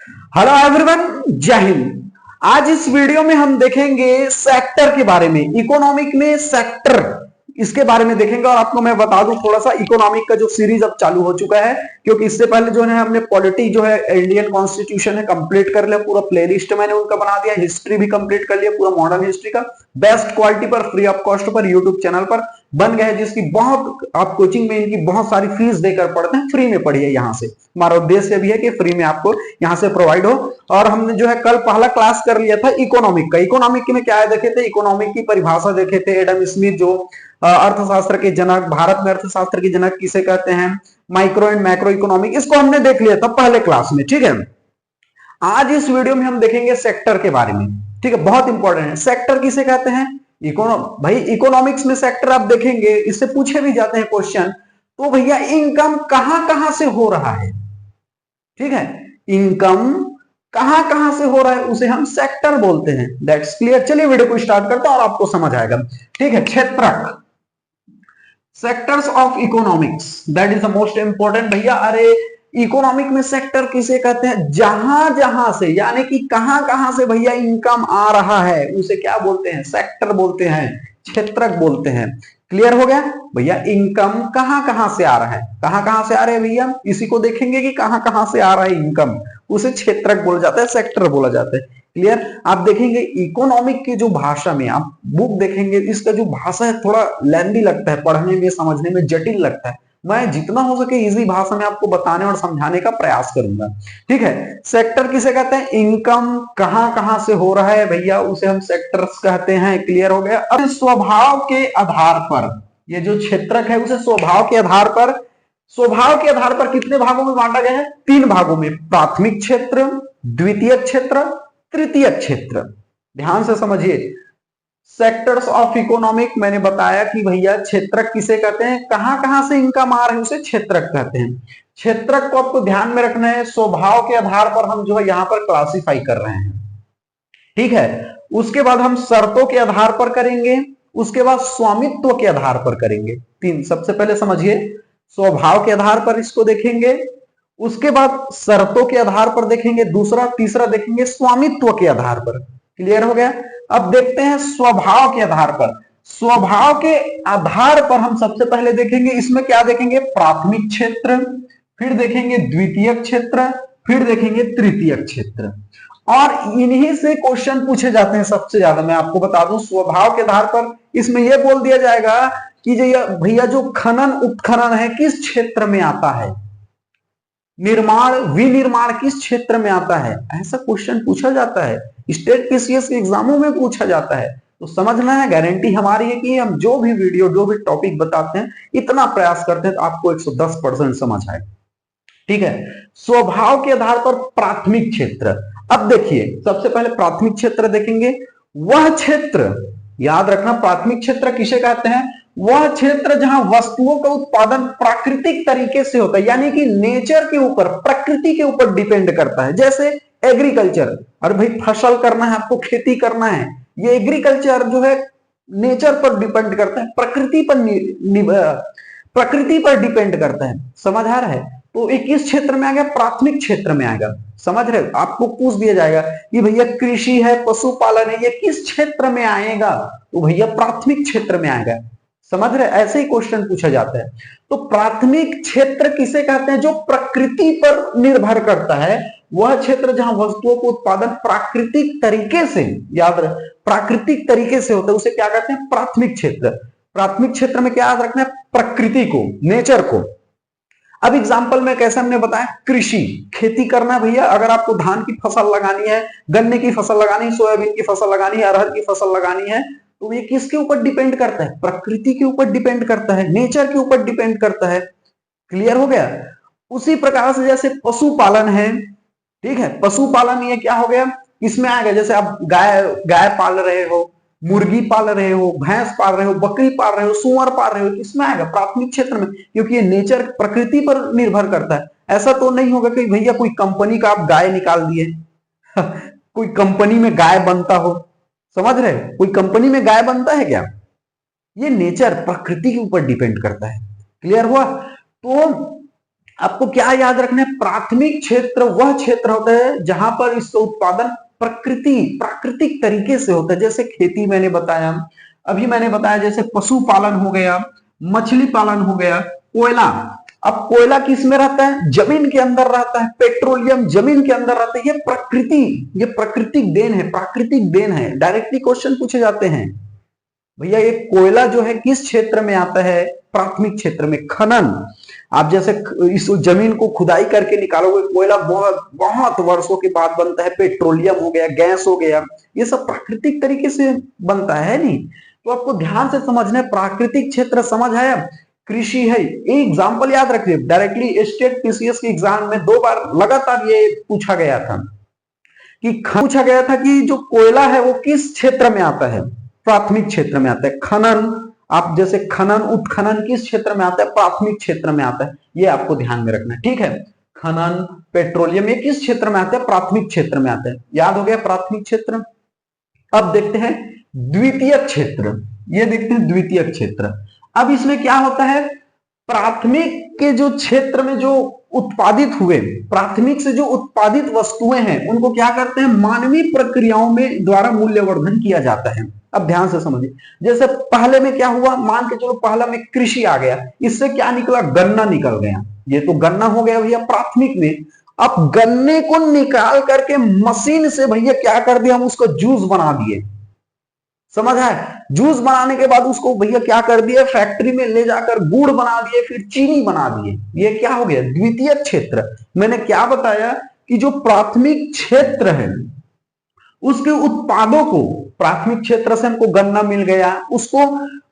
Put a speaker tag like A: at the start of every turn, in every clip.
A: Hello everyone, जय हिंद। आज इस वीडियो में हम देखेंगे सेक्टर के बारे में। इकोनॉमिक में सेक्टर, इसके बारे में देखेंगे। और आपको मैं बता दूं थोड़ा सा, इकोनॉमिक का जो सीरीज अब चालू हो चुका है, क्योंकि इससे पहले जो है हमने पॉलिटी जो है इंडियन कॉन्स्टिट्यूशन है कंप्लीट कर लिया, पूरा प्लेलिस्ट मैंने उनका बना दिया, हिस्ट्री भी कंप्लीट कर लिया, पूरा मॉडर्न हिस्ट्री का बेस्ट क्वालिटी पर free of cost per YouTube channel पर बन गया है, जिसकी बहुत आप कोचिंग में इनकी बहुत सारी फीस देकर पढ़ते हैं, फ्री में पढ़िए यहाँ से। हमारा उद्देश्य भी है कि फ्री में आपको यहाँ से प्रोवाइड हो। और हमने जो है कल पहला क्लास कर लिया था इकोनॉमिक का। इकोनॉमिक में क्या है देखे थे, इकोनॉमिक की परिभाषा देखे थे। एडम स्मिथ जो अर्थशास्त्र के जनक, भारत में अर्थशास्त्र के जनक किसे कहते हैं, माइक्रो एंड मैक्रो इकोनॉमिक, इसको हमने देख लिया था पहले क्लास में। ठीक है, आज इस वीडियो में हम देखेंगे सेक्टर के बारे में। ठीक है, बहुत इंपॉर्टेंट है। सेक्टर किसे कहते हैं, भाई इकोनॉमिक्स में सेक्टर आप देखेंगे, इससे पूछे भी जाते हैं क्वेश्चन। तो भैया इनकम कहां कहां से हो रहा है, ठीक है, इनकम कहां कहां से हो रहा है उसे हम सेक्टर बोलते हैं। That's clear. चलिए वीडियो को स्टार्ट करते हैं और आपको समझ आएगा। ठीक है, क्षेत्रक, sectors of economics, that is the most important भैया। अरे इकोनॉमिक में सेक्टर किसे कहते हैं, जहां जहां से, यानी कि कहां कहां से भैया इनकम आ रहा है उसे क्या बोलते हैं, सेक्टर बोलते हैं, क्षेत्रक बोलते हैं। क्लियर हो गया भैया, इनकम कहां कहां से आ रहा है, कहां कहां से आ रहे हैं भैया, इसी को देखेंगे कि कहां कहां से आ रहा है इनकम, उसे क्षेत्रक बोला जाता है, सेक्टर बोला जाता है। क्लियर। आप देखेंगे इकोनॉमिक की जो भाषा में आप बुक देखेंगे, इसका जो भाषा है थोड़ा लेंदी लगता है, पढ़ने में समझने में जटिल लगता है। मैं जितना हो सके इजी भाषा में आपको बताने और समझाने का प्रयास करूंगा। ठीक है, सेक्टर किसे कहते हैं, इनकम कहां कहां से हो रहा है भैया उसे हम सेक्टर्स कहते हैं। क्लियर हो गया। अब स्वभाव के आधार पर, ये जो क्षेत्रक है उसे स्वभाव के आधार पर, स्वभाव के आधार पर कितने भागों में बांटा गया है, 3 भागों में, प्राथमिक क्षेत्र, द्वितीय क्षेत्र, तृतीय क्षेत्र। ध्यान से समझिए, सेक्टर्स ऑफ इकोनॉमिक मैंने बताया कि भैया क्षेत्रक किसे कहते हैं, कहां कहां से इनकम आ रही है उसे क्षेत्रक कहते हैं। क्षेत्रक को आपको ध्यान में रखना है, स्वभाव के आधार पर हम जो है यहां पर क्लासिफाई कर रहे हैं। ठीक है, उसके बाद हम शर्तों के आधार पर करेंगे, उसके बाद स्वामित्व के आधार पर करेंगे। 3, सबसे पहले समझिए, स्वभाव के आधार पर इसको देखेंगे, उसके बाद शर्तों के आधार पर देखेंगे, दूसरा तीसरा देखेंगे स्वामित्व के आधार पर। क्लियर हो गया। अब देखते हैं स्वभाव के आधार पर। स्वभाव के आधार पर हम सबसे पहले देखेंगे, इसमें क्या देखेंगे, प्राथमिक क्षेत्र, फिर देखेंगे द्वितीय क्षेत्र, फिर देखेंगे तृतीय क्षेत्र। और इन्हीं से क्वेश्चन पूछे जाते हैं सबसे ज्यादा। मैं आपको बता दूं, स्वभाव के आधार पर इसमें यह बोल दिया जाएगा कि भैया जो खनन उत्खनन है किस क्षेत्र में आता है, निर्माण विनिर्माण किस क्षेत्र में आता है, ऐसा क्वेश्चन पूछा जाता है, स्टेट पीसीएस के एग्जामों में पूछा जाता है। तो समझना है, गारंटी हमारी है कि हम जो भी वीडियो जो भी टॉपिक बताते हैं इतना प्रयास करते हैं तो आपको 110% समझ आए। ठीक है, स्वभाव के आधार पर प्राथमिक क्षेत्र। अब देखिए, सबसे पहले प्राथमिक क्षेत्र देखेंगे, वह क्षेत्र, याद रखना प्राथमिक क्षेत्र किसे कहते हैं, वह क्षेत्र जहां वस्तुओं का उत्पादन प्राकृतिक तरीके से होता है, यानी कि नेचर के ऊपर, प्रकृति के ऊपर डिपेंड करता है। जैसे एग्रीकल्चर, अरे भाई फसल करना है आपको, खेती करना है, ये एग्रीकल्चर जो है नेचर पर डिपेंड करता है, प्रकृति पर डिपेंड करता है। समझ आ रहा है। तो ये किस क्षेत्र में आ गया, प्राथमिक क्षेत्र में आएगा। समझ रहे, आपको पूछ दिया जाएगा कि भैया कृषि है, पशुपालन है, ये किस क्षेत्र में आएगा, तो भैया प्राथमिक क्षेत्र में आएगा। समझ रहे, ऐसे ही क्वेश्चन पूछा जाता है। तो प्राथमिक क्षेत्र किसे कहते हैं, जो प्रकृति पर निर्भर करता है, वह क्षेत्र जहां वस्तुओं को उत्पादन प्राकृतिक तरीके से, याद रहे प्राकृतिक तरीके से होता है, उसे क्या कहते हैं, प्राथमिक क्षेत्र। प्राथमिक क्षेत्र में क्या याद रखना है, प्रकृति को, नेचर को। अब एग्जाम्पल में कैसे हमने बताया, कृषि, खेती करना है भैया, अगर आपको धान की फसल लगानी है, गन्ने की फसल लगानी है, सोयाबीन की फसल लगानी है, अरहर की फसल लगानी है, तो ये किसके ऊपर डिपेंड करता है, प्रकृति के ऊपर डिपेंड करता है, नेचर के ऊपर डिपेंड करता है। क्लियर हो गया। उसी प्रकार से जैसे पशुपालन है, ठीक है, पशुपालन ये क्या हो गया, इसमें आएगा, जैसे आप गाय पाल रहे हो, मुर्गी पाल रहे हो, भैंस पाल रहे हो, बकरी पाल रहे हो, सुअर पाल रहे हो, इसमें आएगा प्राथमिक क्षेत्र में, क्योंकि ये नेचर प्रकृति पर निर्भर करता है। ऐसा तो नहीं होगा कि भैया कोई कंपनी का आप गाय निकाल दिए कोई कंपनी में गाय बनता हो, समझ रहे, कोई कंपनी में गाय बनता है क्या, ये नेचर प्रकृति के ऊपर डिपेंड करता है। क्लियर हुआ। तो आपको क्या याद रखना है, प्राथमिक क्षेत्र वह क्षेत्र होता है जहां पर इसका उत्पादन प्राकृतिक तरीके से होता है। जैसे खेती मैंने बताया, अभी मैंने बताया जैसे पशुपालन हो गया, मछली पालन हो गया, कोयला। अब कोयला किस में रहता है, जमीन के अंदर रहता है, पेट्रोलियम जमीन के अंदर रहता है। ये प्राकृतिक देन है, प्राकृतिक देन है। डायरेक्टली क्वेश्चन पूछे जाते हैं भैया ये कोयला जो है किस क्षेत्र में आता है, प्राथमिक क्षेत्र में। खनन, आप जैसे इस जमीन को खुदाई करके निकालोगे, कोयला बहुत बहुत वर्षों के बाद बनता है। पेट्रोलियम हो गया, गैस हो गया, ये सब प्राकृतिक तरीके से बनता है नहीं। तो आपको ध्यान से समझना है, प्राकृतिक क्षेत्र समझ आया। कृषि है, एक एग्जाम्पल याद रखिए, डायरेक्टली स्टेट पीसीएस के एग्जाम में 2 बार लगातार ये पूछा गया था कि जो कोयला है वो किस क्षेत्र में आता है, प्राथमिक क्षेत्र में आता है। खनन, आप जैसे खनन उत्खनन किस क्षेत्र में आता है, प्राथमिक क्षेत्र में आता है। ये आपको ध्यान में रखना है, ठीक है। खनन, पेट्रोलियम, ये किस क्षेत्र में आता है, प्राथमिक क्षेत्र में आता है। याद हो गया प्राथमिक क्षेत्र। अब देखते हैं द्वितीय क्षेत्र, ये देखते हैं द्वितीय क्षेत्र। अब इसमें क्या होता है, प्राथमिक के जो क्षेत्र में जो उत्पादित हुए, प्राथमिक से जो उत्पादित वस्तुएं हैं उनको क्या करते हैं, मानवीय प्रक्रियाओं में द्वारा मूल्यवर्धन किया जाता है। अब ध्यान से समझिए, जैसे पहले में क्या हुआ, मान के चलो पहला में कृषि आ गया, इससे क्या निकला, गन्ना निकल गया। ये तो गन्ना हो गया भैया प्राथमिक में। अब गन्ने को निकाल करके मशीन से भैया क्या कर दिया, हम उसको जूस बना दिए। समझ आए, जूस बनाने के बाद उसको भैया क्या कर दिया, फैक्ट्री में ले जाकर गुड़ बना दिए, फिर चीनी बना दिए। ये क्या हो गया, द्वितीय क्षेत्र। मैंने क्या बताया कि जो प्राथमिक क्षेत्र है उसके उत्पादों को, प्राथमिक क्षेत्र से हमको गन्ना मिल गया, उसको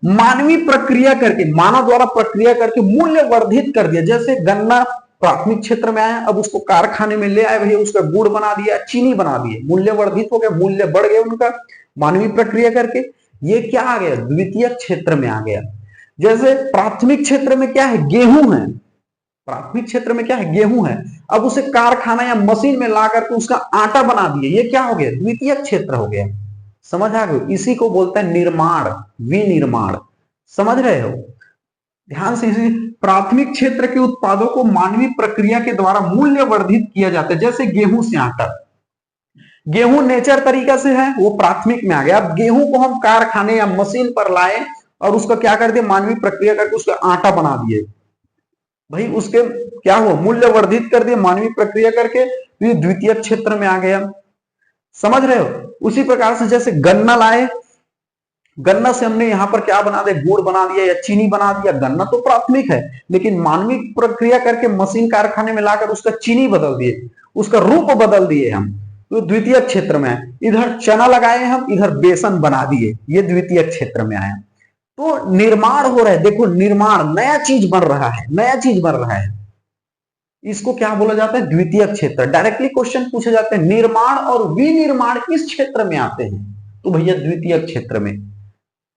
A: मानवीय प्रक्रिया करके, मानव द्वारा प्रक्रिया करके मूल्य वर्धित कर दिया। जैसे गन्ना प्राथमिक क्षेत्र में आया, अब उसको कारखाने में ले आए भैया, उसका गुड़ बना दिया, चीनी बना दिए, मूल्य वर्धित हो गया, मूल्य बढ़ गया उनका मानवीय प्रक्रिया करके। ये क्या आ गया, द्वितीय क्षेत्र में आ गया। जैसे प्राथमिक क्षेत्र में क्या है, गेहूं है, प्राथमिक क्षेत्र में क्या है, गेहूं है, अब उसे कारखाना या मशीन में ला करके उसका आटा बना दिए, ये क्या हो गया, द्वितीय क्षेत्र हो गया। समझ आ गए, इसी को बोलते हैं निर्माण, विनिर्माण। समझ रहे हो, ध्यान से। इसी प्राथमिक क्षेत्र के उत्पादों को मानवीय प्रक्रिया के द्वारा मूल्य वर्धित किया जाता है। जैसे गेहूं से आटा, गेहूं नेचर तरीका से है, वो प्राथमिक में आ गया। अब गेहूं को हम कारखाने या मशीन पर लाए और उसका क्या कर दिया, मानवीय प्रक्रिया करके उसका आटा बना दिए, भाई उसके क्या हुआ, मूल्य वर्धित कर दिया मानवीय प्रक्रिया करके, तो ये द्वितीय क्षेत्र में आ गया। समझ रहे हो, उसी प्रकार से जैसे गन्ना लाए, गन्ना से हमने यहां पर क्या बना दिया, गुड़ बना दिया या चीनी बना दिया। गन्ना तो प्राथमिक है, लेकिन मानवीय प्रक्रिया करके मशीन कारखाने में लाकर उसका चीनी बदल दिए, उसका रूप बदल दिए हम, तो द्वितीय क्षेत्र में है। इधर चना लगाए हम, इधर बेसन बना दिए, ये द्वितीय क्षेत्र में आया। तो निर्माण हो रहा है, देखो निर्माण, नया चीज बन रहा है, नया चीज बन रहा है, इसको क्या बोला जाता है, द्वितीय क्षेत्र। डायरेक्टली क्वेश्चन पूछे जाते हैं, निर्माण और विनिर्माण किस क्षेत्र में आते हैं, तो भैया द्वितीय क्षेत्र में।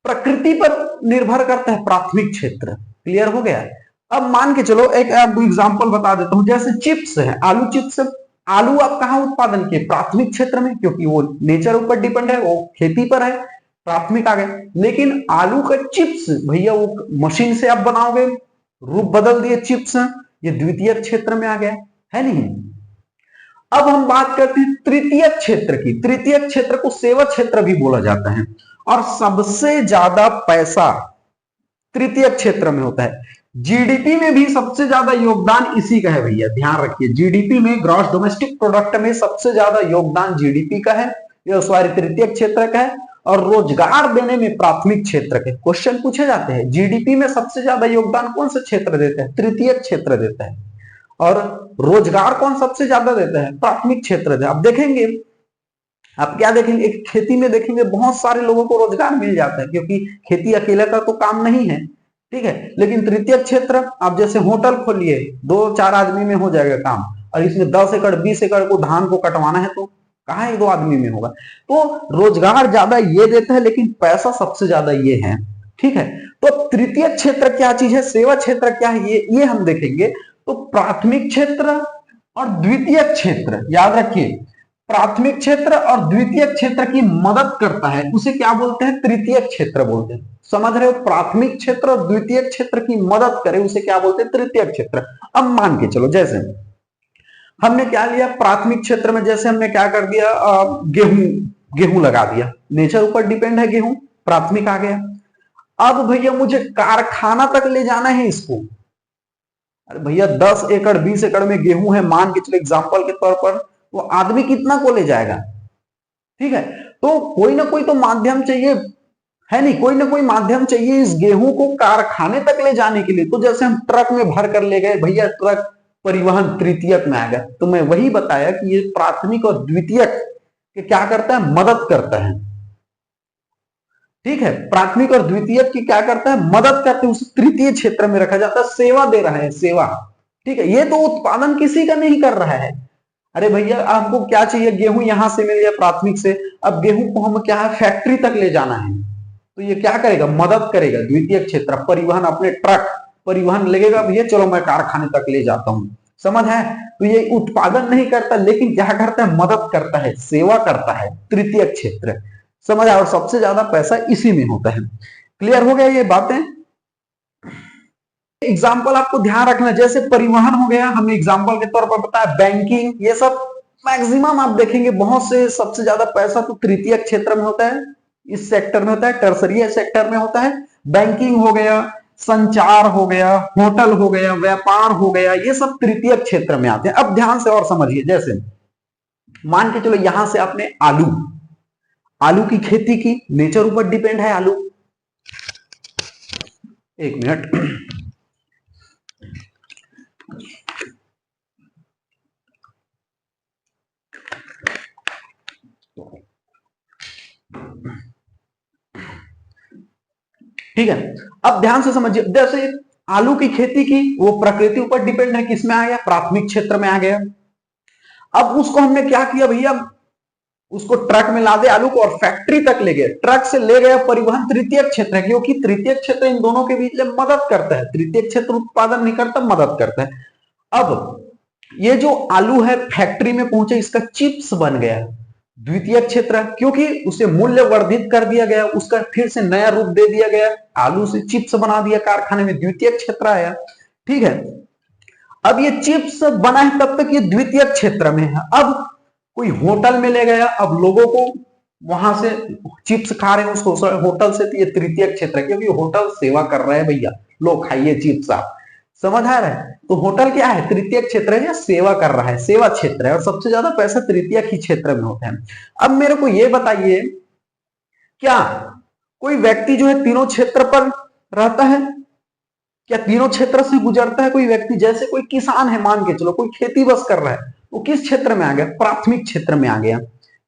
A: प्रकृति पर निर्भर करता है प्राथमिक क्षेत्र। क्लियर हो गया। अब मान के चलो एक एग्जांपल बता देता हूं, जैसे चिप्स है, आलू चिप्स। आलू आप कहां उत्पादन किए, प्राथमिक क्षेत्र में, क्योंकि वो नेचर ऊपर डिपेंड है, वो खेती पर है, प्राथमिक आ गए। लेकिन आलू का चिप्स भैया वो मशीन से आप बनाओगे, रूप बदल दिए चिप्स, ये द्वितीय क्षेत्र में आ गया, है नहीं। अब हम बात करते हैं तृतीय क्षेत्र की। तृतीय क्षेत्र को सेवा क्षेत्र भी बोला जाता है, और सबसे ज्यादा पैसा तृतीय क्षेत्र में होता है। जीडीपी में भी सबसे ज्यादा योगदान इसी का है भैया, ध्यान रखिए। जीडीपी में, ग्रॉस डोमेस्टिक प्रोडक्ट में सबसे ज्यादा योगदान जीडीपी का है, ये सॉरी तृतीय क्षेत्र का है। और रोजगार देने में प्राथमिक क्षेत्र के क्वेश्चन पूछे जाते हैं। जीडीपी में सबसे ज्यादा योगदान कौन सा क्षेत्र देता है, तृतीय क्षेत्र देता है। और रोजगार कौन सबसे ज्यादा देता है, प्राथमिक क्षेत्र देता है। आप देखेंगे, आप क्या देखेंगे, एक खेती में देखेंगे बहुत सारे लोगों को रोजगार मिल जाता है, क्योंकि खेती अकेले का तो काम नहीं है, ठीक है। लेकिन तृतीय क्षेत्र, आप जैसे होटल खोलिए, 2-4 आदमी में हो जाएगा काम, और इसमें 10 एकड़ 20 एकड़ को धान को कटवाना है, तो कहां 1-2 आदमी में होगा। तो रोजगार ज्यादा ये देता है, लेकिन पैसा सबसे ज्यादा ये है, ठीक है। तो तृतीय क्षेत्र क्या चीज है, सेवा क्षेत्र क्या है, ये हम देखेंगे। तो प्राथमिक क्षेत्र और द्वितीय क्षेत्र याद रखिए, प्राथमिक क्षेत्र और द्वितीय क्षेत्र की मदद करता है उसे क्या बोलते हैं? तृतीय क्षेत्र बोलते हैं। समझ रहे हो? प्राथमिक क्षेत्र और द्वितीय क्षेत्र की मदद करे उसे क्या बोलते हैं? तृतीय क्षेत्र। अब मान के चलो जैसे हमने क्या लिया प्राथमिक क्षेत्र में, जैसे हमने क्या कर दिया, गेहूं लगा दिया, नेचर ऊपर डिपेंड है, गेहूं प्राथमिक आ गया। अब भैया मुझे कारखाना तक ले जाना है इसको। अरे भैया 10 एकड़ 20 एकड़ में गेहूं है मान के चलो एग्जांपल के तौर पर, वो आदमी कितना को ले जाएगा? ठीक है, तो कोई ना कोई तो माध्यम चाहिए, है नहीं? कोई ना कोई माध्यम चाहिए इस गेहूं को कारखाने तक ले जाने के लिए। तो जैसे हम ट्रक में भर कर ले गए, भैया ट्रक परिवहन तृतीयक में आ गया। तो मैं वही बताया कि ये प्राथमिक और द्वितीयक के क्या करता है? मदद करता है। ठीक है, प्राथमिक और द्वितीयक की क्या करता है? मदद करते हैं, उसे तृतीय क्षेत्र में रखा जाता है, सेवा दे रहा है, सेवा। ठीक है, ये तो उत्पादन किसी का नहीं कर रहा है। अरे भैया आपको क्या चाहिए? गेहूं यहां से मिल गया प्राथमिक से, अब गेहूं को हम क्या है फैक्ट्री तक ले जाना है, तो ये क्या करेगा? मदद करेगा। द्वितीय क्षेत्र परिवहन, अपने ट्रक परिवहन लगेगा, भैया चलो मैं कारखाने तक ले जाता हूं। समझ है? तो ये उत्पादन नहीं करता, लेकिन क्या करता है? मदद करता है, सेवा करता है, तृतीय क्षेत्र। समझ आया? और सबसे ज्यादा पैसा इसी में होता है। क्लियर हो गया ये बातें? एग्जाम्पल आपको ध्यान रखना, जैसे परिवहन हो गया, हमने एग्जाम्पल के तौर पर बताया, बैंकिंग, ये सब मैक्सिमम आप देखेंगे बहुत से सबसे ज्यादा पैसा तो तृतीय क्षेत्र में होता है, इस सेक्टर में होता है, टर्सरी सेक्टर में होता है। बैंकिंग हो गया, संचार हो गया, होटल हो गया, व्यापार हो गया, ये सब तृतीय क्षेत्र में आते हैं। अब ध्यान से और समझिए, जैसे मान के चलो यहां से आपने आलू की खेती की, नेचर ऊपर डिपेंड है आलू। एक मिनट, ठीक है। अब ध्यान से समझिए, जैसे आलू की खेती की, वो प्रकृति ऊपर डिपेंड है, किसमें आ गया? प्राथमिक क्षेत्र में आ गया। अब उसको हमने क्या किया भैया? उसको ट्रक में लादे आलू को और फैक्ट्री तक ले गए, ट्रक से ले गए, परिवहन तृतीय क्षेत्र है, क्योंकि तृतीय क्षेत्र इन दोनों के बीच में मदद करता है। तृतीय क्षेत्र उत्पादन नहीं करता, मदद करता है। अब ये जो आलू है फैक्ट्री में पहुंचे, इसका चिप्स बन गया, द्वितीय क्षेत्र, क्योंकि उसे मूल्य वर्धित कर दिया गया, उसका फिर से नया रूप दे दिया गया, आलू से चिप्स बना दिया कारखाने में, द्वितीय क्षेत्र आया। ठीक है, अब ये चिप्स बना है तब तक ये द्वितीय क्षेत्र में है। अब कोई होटल में ले गया, अब लोगों को वहां से चिप्स खा रहे हैं उसको होटल से, तो ये तृतीय क्षेत्र है, क्योंकि होटल सेवा कर रहा है, भैया लो खाइए चिप्स आप। समझ आ रहा है? तो होटल क्या है? तृतीय क्षेत्र है, या सेवा कर रहा है, सेवा क्षेत्र है, और सबसे ज्यादा पैसा तृतीय ही क्षेत्र में होता है। अब मेरे को ये बताइए, क्या कोई व्यक्ति जो है तीनों क्षेत्र पर रहता है? क्या तीनों क्षेत्र से गुजरता है कोई व्यक्ति? जैसे कोई किसान है मान के चलो, कोई खेती बस कर रहा है, वो किस क्षेत्र में आ गया? प्राथमिक क्षेत्र में आ गया।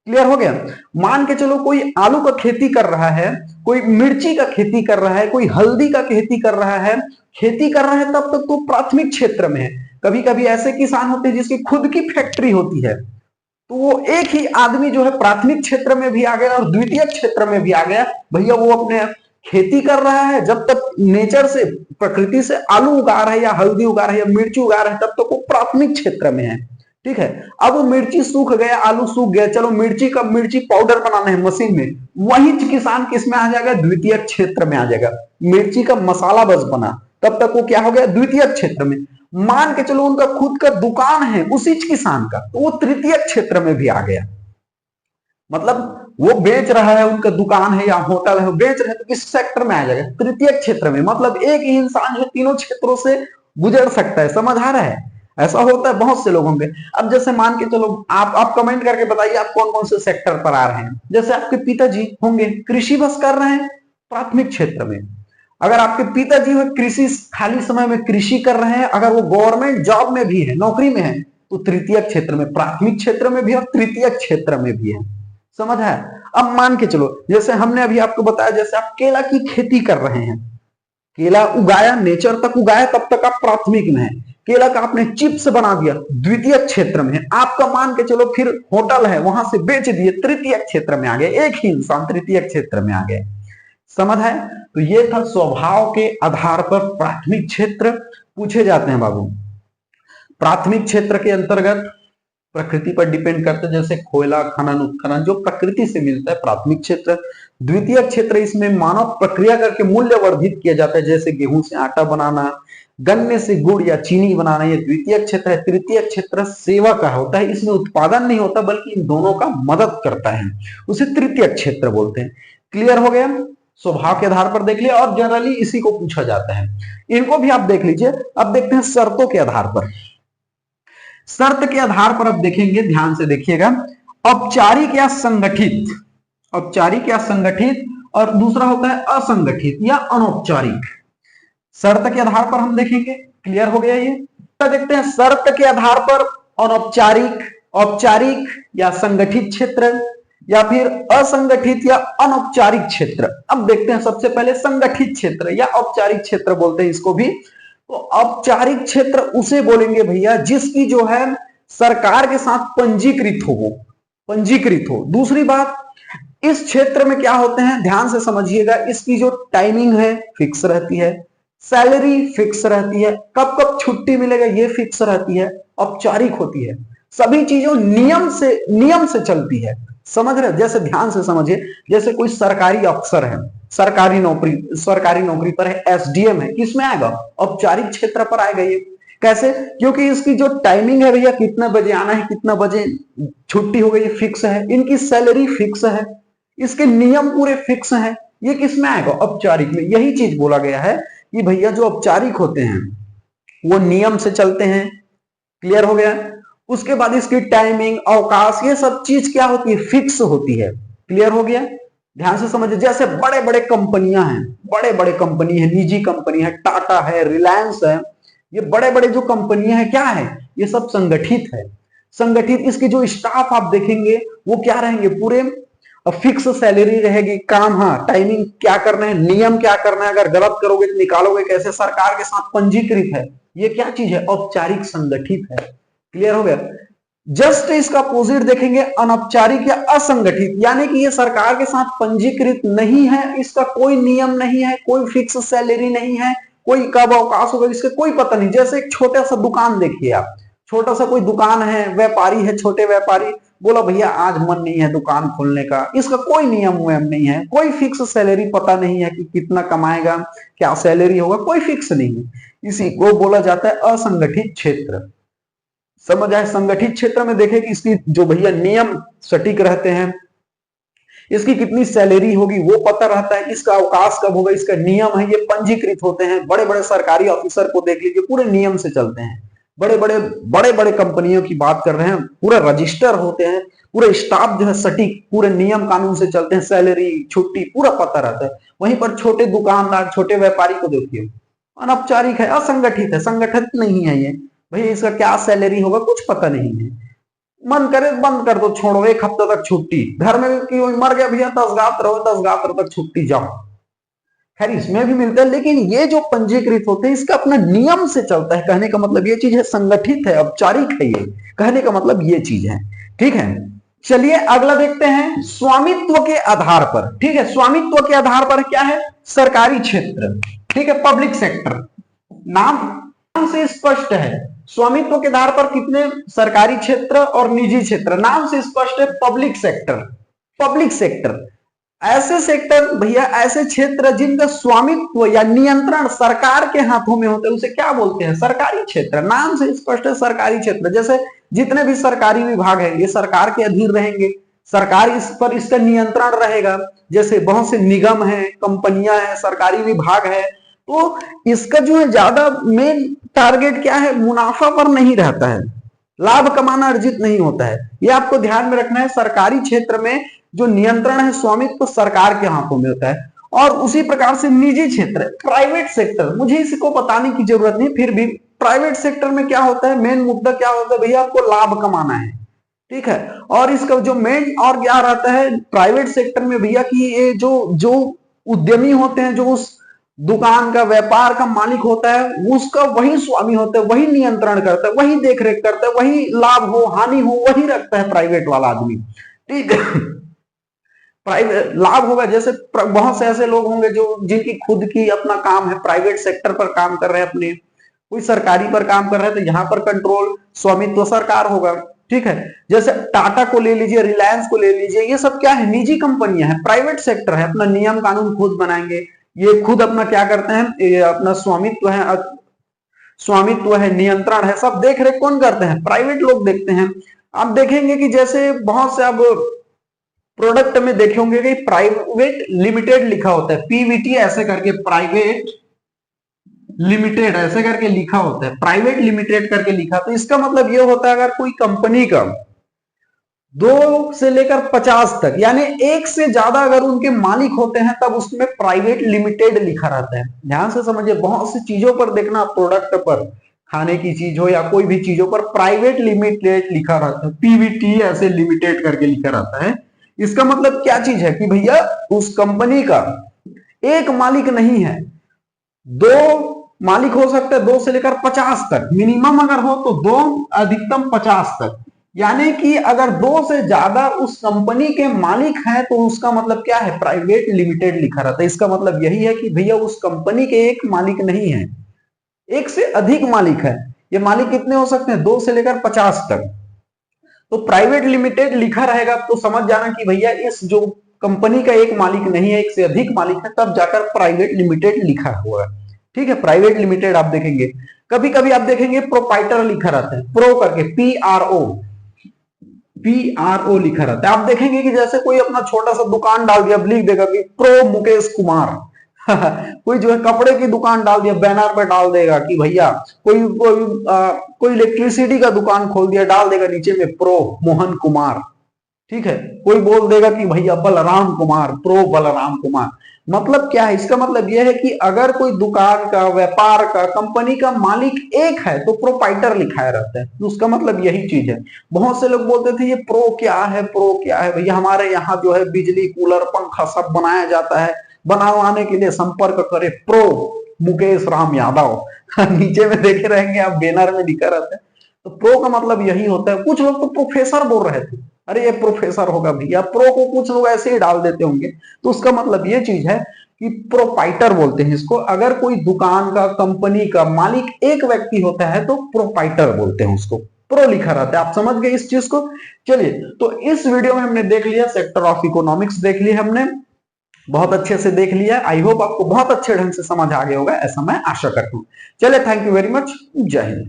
A: क्लियर हो गया? मान के चलो कोई आलू का खेती कर रहा है, कोई मिर्ची का खेती कर रहा है, कोई हल्दी का खेती कर रहा है, खेती कर रहा है, तब तक तो प्राथमिक क्षेत्र में है। कभी कभी ऐसे किसान होते हैं जिसकी खुद की फैक्ट्री होती है, तो वो एक ही आदमी जो है प्राथमिक क्षेत्र में भी आ गया और द्वितीय क्षेत्र में भी आ गया। भैया वो अपने खेती कर रहा है, जब तक नेचर से, प्रकृति से आलू उगा रहा है या हल्दी उगा रहा है या मिर्ची उगा रहा है, तब तक वो प्राथमिक क्षेत्र में है। ठीक है, अब वो मिर्ची सूख गया, आलू सूख गया, चलो मिर्ची पाउडर बनाना है मशीन में, वही किसान किस में आ जाएगा? द्वितीय क्षेत्र में आ जाएगा। मिर्ची का मसाला बस बना, तब तक वो क्या हो गया? द्वितीय क्षेत्र में। मान के चलो उनका खुद का दुकान है उसी किसान का, तो वो तृतीय क्षेत्र में भी आ गया। मतलब वो बेच रहा है, उनका दुकान है या होटल है, वो बेच रहे हैं, तो किस सेक्टर में आ जाएगा? तृतीय क्षेत्र में। मतलब एक ही इंसान जो तीनों क्षेत्रों से गुजर सकता है। समझ आ रहा है? ऐसा होता है बहुत से लोगों पे। अब जैसे मान के चलो आप कमेंट करके बताइए आप कौन कौन से सेक्टर पर आ रहे हैं। जैसे आपके पिताजी होंगे कृषि बस कर रहे हैं प्राथमिक क्षेत्र में। अगर आपके पिताजी हो कृषि, खाली समय में कृषि कर रहे हैं, अगर वो गवर्नमेंट जॉब में भी है, नौकरी में है, तो तृतीय क्षेत्र में, प्राथमिक क्षेत्र में भी और तृतीय क्षेत्र में भी है। समझ है? अब मान के चलो जैसे हमने अभी आपको बताया, जैसे आप केला की खेती कर रहे हैं, केला उगाया, नेचर तक उगाया, तब तक आप प्राथमिक में है। केला का आपने चिप्स बना दिया, द्वितीय क्षेत्र में है। आपका मान के चलो फिर होटल है, वहां से बेच दिए, तृतीय क्षेत्र में आ गए। एक ही इंसान तृतीय क्षेत्र में आ गए। समझ है? तो ये था स्वभाव के आधार पर प्राथमिक क्षेत्र पूछे जाते हैं बाबू। प्राथमिक क्षेत्र के अंतर्गत प्रकृति पर डिपेंड करते हैं, जैसे कोयला खनन उत्खनन जो प्रकृति से मिलता है, प्राथमिक क्षेत्र। द्वितीय क्षेत्र, इसमें मानव प्रक्रिया करके मूल्य वर्धित किया जाता है, जैसे गेहूं से आटा बनाना, गन्ने से गुड़ या चीनी बनाना, ये द्वितीय क्षेत्र है। तृतीय क्षेत्र सेवा का होता है, इसमें उत्पादन नहीं होता बल्कि इन दोनों का मदद करता है, उसे तृतीय क्षेत्र बोलते हैं। क्लियर हो गया? स्वभाव के आधार पर देख लिया और जनरली इसी को पूछा जाता है, इनको भी आप देख लीजिए। अब देखते हैं शर्तों के आधार पर। शर्त के आधार पर अब देखेंगे, ध्यान से देखिएगा, औपचारिक या संगठित, औपचारिक या संगठित, और दूसरा होता है असंगठित या अनौपचारिक। शर्त के आधार पर हम देखेंगे, क्लियर हो गया ये? तो देखते हैं शर्त के आधार पर अनौपचारिक, औपचारिक या संगठित क्षेत्र, या फिर असंगठित या अनौपचारिक क्षेत्र। अब देखते हैं सबसे पहले संगठित क्षेत्र या औपचारिक क्षेत्र बोलते हैं इसको भी। तो औपचारिक क्षेत्र उसे बोलेंगे भैया जिसकी जो है सरकार के साथ पंजीकृत हो, वो पंजीकृत हो। दूसरी बात, इस क्षेत्र में क्या होते हैं, ध्यान से समझिएगा, इसकी जो टाइमिंग है फिक्स रहती है, सैलरी फिक्स रहती है, कब कब छुट्टी मिलेगा ये फिक्स रहती है, औपचारिक होती है, सभी चीजों नियम से चलती है। समझ रहे? जैसे ध्यान से समझिए, जैसे कोई सरकारी अफसर है, सरकारी नौकरी पर है, एसडीएम है, किसमें आएगा? औपचारिक क्षेत्र पर आएगा ये। कैसे? क्योंकि इसकी जो टाइमिंग है भैया, कितना बजे आना है, कितना बजे छुट्टी हो गई, ये फिक्स है, इनकी सैलरी फिक्स है, इसके नियम पूरे फिक्स हैं, ये किसमें आएगा? औपचारिक में। यही चीज बोला गया है कि भैया जो औपचारिक होते हैं वो नियम से चलते हैं। क्लियर हो गया? उसके बाद इसकी टाइमिंग, अवकाश, ये सब चीज क्या होती है? फिक्स होती है। क्लियर हो गया? ध्यान से समझिए, जैसे बड़े बड़े कंपनियां हैं, बड़े बड़े कंपनी है, निजी कंपनी है, टाटा है, रिलायंस है, ये बड़े बड़े जो कंपनियां हैं क्या है? ये सब संगठित है। संगठित, इसके जो स्टाफ आप देखेंगे वो क्या रहेंगे? पूरे फिक्स सैलरी रहेगी, काम, हाँ, टाइमिंग क्या करना है, नियम क्या करना है, अगर गलत करोगे तो निकालोगे कैसे, सरकार के साथ पंजीकृत है। ये क्या चीज है? औपचारिक संगठित है। क्लियर हो गया? जस्ट इसका अपोजिट देखेंगे, अनौपचारिक या असंगठित, यानी कि ये सरकार के साथ पंजीकृत नहीं है, इसका कोई नियम नहीं है, कोई फिक्स सैलरी नहीं है, कोई कब अवकाश होगा इसका कोई पता नहीं। जैसे एक छोटा सा दुकान देखिए आप, छोटा सा कोई दुकान है, व्यापारी है, छोटे व्यापारी, बोला भैया आज मन नहीं है दुकान खोलने का, इसका कोई नियम वयम नहीं है, कोई फिक्स सैलरी पता नहीं है कि कितना कमाएगा, क्या सैलरी होगा, कोई फिक्स नहीं है। इसी को बोला जाता है असंगठित क्षेत्र। समझ आए? संगठित क्षेत्र में देखें कि इसकी जो भैया नियम सटीक रहते हैं, इसकी कितनी सैलरी होगी वो पता रहता है, इसका अवकाश कब होगा, इसका नियम है, ये पंजीकृत होते हैं। बड़े बड़े सरकारी ऑफिसर को देख लीजिए, पूरे नियम से चलते हैं। बड़े बड़े कंपनियों की बात कर रहे हैं, पूरे रजिस्टर होते हैं, पूरे स्टाफ जो है सटीक पूरे नियम कानून से चलते हैं, सैलरी छुट्टी पूरा पता रहता है। वहीं पर छोटे दुकानदार, छोटे व्यापारी को देखिए, अनौपचारिक है, असंगठित है, संगठित नहीं है ये, भैया इसका क्या सैलरी होगा कुछ पता नहीं है, मन करे बंद कर दो, छोड़ो, एक हफ्ते तक छुट्टी, घर में भी मर गया भैया 10 गात्र तक छुट्टी, जाओ। खैर इसमें भी मिलता है, लेकिन ये जो पंजीकृत होते हैं इसका अपना नियम से चलता है। कहने का मतलब ये चीज है, संगठित है, औपचारिक है, ये कहने का मतलब ये चीज है। ठीक है, चलिए अगला देखते हैं, स्वामित्व के आधार पर। ठीक है, स्वामित्व के आधार पर क्या है? सरकारी क्षेत्र, ठीक है, पब्लिक सेक्टर, नाम से स्पष्ट है। स्वामित्व के आधार पर कितने? सरकारी क्षेत्र और निजी क्षेत्र, नाम से स्पष्ट है, पब्लिक सेक्टर। पब्लिक सेक्टर ऐसे सेक्टर भैया, ऐसे क्षेत्र जिनका स्वामित्व या नियंत्रण सरकार के हाथों में होता है, उसे क्या बोलते हैं? सरकारी क्षेत्र। नाम से स्पष्ट है, सरकारी क्षेत्र। जैसे जितने भी सरकारी विभाग है ये सरकार के अधीन रहेंगे, सरकार इस पर इसका नियंत्रण रहेगा। जैसे बहुत से निगम है, कंपनियां हैं, सरकारी विभाग है, तो इसका जो है ज्यादा मेन टारगेट क्या है? मुनाफा पर नहीं रहता है, लाभ कमाना अर्जित नहीं होता है, ये आपको ध्यान में रखना है। सरकारी क्षेत्र में जो नियंत्रण है, स्वामित्व सरकार के हाथों में होता है। और उसी प्रकार से निजी क्षेत्र, प्राइवेट सेक्टर, मुझे इसको बताने की जरूरत नहीं, फिर भी प्राइवेट सेक्टर में क्या होता है? मेन मुद्दा क्या होता है भैया? आपको लाभ कमाना है। ठीक है, और इसका जो मेन और क्या रहता है प्राइवेट सेक्टर में भैया, कि ये जो उद्यमी होते हैं, जो उस दुकान का, व्यापार का मालिक होता है, उसका वही स्वामी होता है, वही नियंत्रण करता है, वही देखरेख करता है, वही लाभ हो हानि हो वही रखता है प्राइवेट वाला आदमी। ठीक है, प्राइवेट लाभ होगा, जैसे बहुत से ऐसे लोग होंगे जो जिनकी खुद की अपना काम है, प्राइवेट सेक्टर पर काम कर रहे हैं, अपने कोई सरकारी पर काम कर रहे हैं, तो यहाँ पर कंट्रोल स्वामित्व सरकार होगा। ठीक है। जैसे टाटा को ले लीजिए, रिलायंस को ले लीजिए, ये सब क्या है, निजी कंपनियां हैं, प्राइवेट सेक्टर है, अपना नियम कानून खुद बनाएंगे, ये खुद अपना क्या करते हैं, ये अपना स्वामित्व है, नियंत्रण है, सब देख रेख कौन करते हैं, प्राइवेट लोग देखते हैं। आप देखेंगे कि जैसे बहुत से अब प्रोडक्ट में देखे होंगे कि प्राइवेट लिमिटेड लिखा होता है, पीवीटी ऐसे करके, प्राइवेट लिमिटेड ऐसे करके लिखा होता है, प्राइवेट लिमिटेड करके लिखा, तो इसका मतलब ये होता है अगर कोई कंपनी का 2 से लेकर 50 तक यानी एक से ज्यादा अगर उनके मालिक होते हैं तब उसमें प्राइवेट लिमिटेड लिखा रहता है। ध्यान से समझिए, बहुत सी चीजों पर देखना, प्रोडक्ट पर, खाने की चीज हो या कोई भी चीजों पर प्राइवेट लिमिटेड लिखा रहता है, पीवीटी ऐसे लिमिटेड करके लिखा रहता है। इसका मतलब क्या चीज है कि भैया उस कंपनी का एक मालिक नहीं है, 2 मालिक हो सकते हैं, 2 से लेकर 50 तक, मिनिमम अगर हो तो 2, अधिकतम 50 तक। यानी कि अगर 2 से ज्यादा उस कंपनी के मालिक हैं तो उसका मतलब क्या है, प्राइवेट लिमिटेड लिखा रहता है। इसका मतलब यही है कि भैया उस कंपनी के एक मालिक नहीं है, एक से अधिक मालिक है। ये मालिक कितने हो सकते हैं, 2 से लेकर 50 तक। तो प्राइवेट लिमिटेड लिखा रहेगा तो समझ जाना कि भैया इस जो कंपनी का एक मालिक नहीं है, एक से अधिक मालिक है, तब जाकर प्राइवेट लिमिटेड लिखा हुआ है। ठीक है, प्राइवेट लिमिटेड आप देखेंगे, कभी कभी आप देखेंगे प्रोपाइटर लिखा रहता है, प्रो करके, पीआरओ लिखा रहता है। आप देखेंगे कि जैसे कोई अपना छोटा सा दुकान डाल दिया, लिख देगा कि प्रो मुकेश कुमार कोई जो है कपड़े की दुकान डाल दिया, बैनर पे डाल देगा कि भैया कोई इलेक्ट्रिसिटी का दुकान खोल दिया, डाल देगा नीचे में प्रो मोहन कुमार। ठीक है, कोई बोल देगा कि भैया बलराम कुमार, प्रो बलराम कुमार। मतलब क्या है, इसका मतलब यह है कि अगर कोई दुकान का, व्यापार का, कंपनी का मालिक एक है तो प्रोपाइटर लिखाया रहता है, तो उसका मतलब यही चीज है। बहुत से लोग बोलते थे ये प्रो क्या है, प्रो क्या है, भैया हमारे यहाँ जो है बिजली, कूलर, पंखा सब बनाया जाता है, बनवाने के लिए संपर्क करें प्रो मुकेश राम यादव नीचे में देखे रहेंगे आप, बैनर में लिखा रहता है। तो प्रो का मतलब यही होता है। कुछ लोग तो प्रोफेसर बोल रहे थे, अरे ये प्रोफेसर होगा भैया, प्रो को कुछ लोग ऐसे ही डाल देते होंगे, तो उसका मतलब ये चीज है कि प्रोपाइटर बोलते हैं इसको। अगर कोई दुकान का, कंपनी का मालिक एक व्यक्ति होता है तो प्रोपाइटर बोलते हैं उसको, प्रो लिखा रहता है। आप समझ गए इस चीज को। चलिए, तो इस वीडियो में हमने देख लिया, सेक्टर ऑफ इकोनॉमिक्स देख लिया हमने, बहुत अच्छे से देख लिया। आई होप आपको बहुत अच्छे ढंग से समझ आ गया होगा, ऐसा मैं आशा करता हूं। चलिए, थैंक यू वेरी मच, जय हिंद।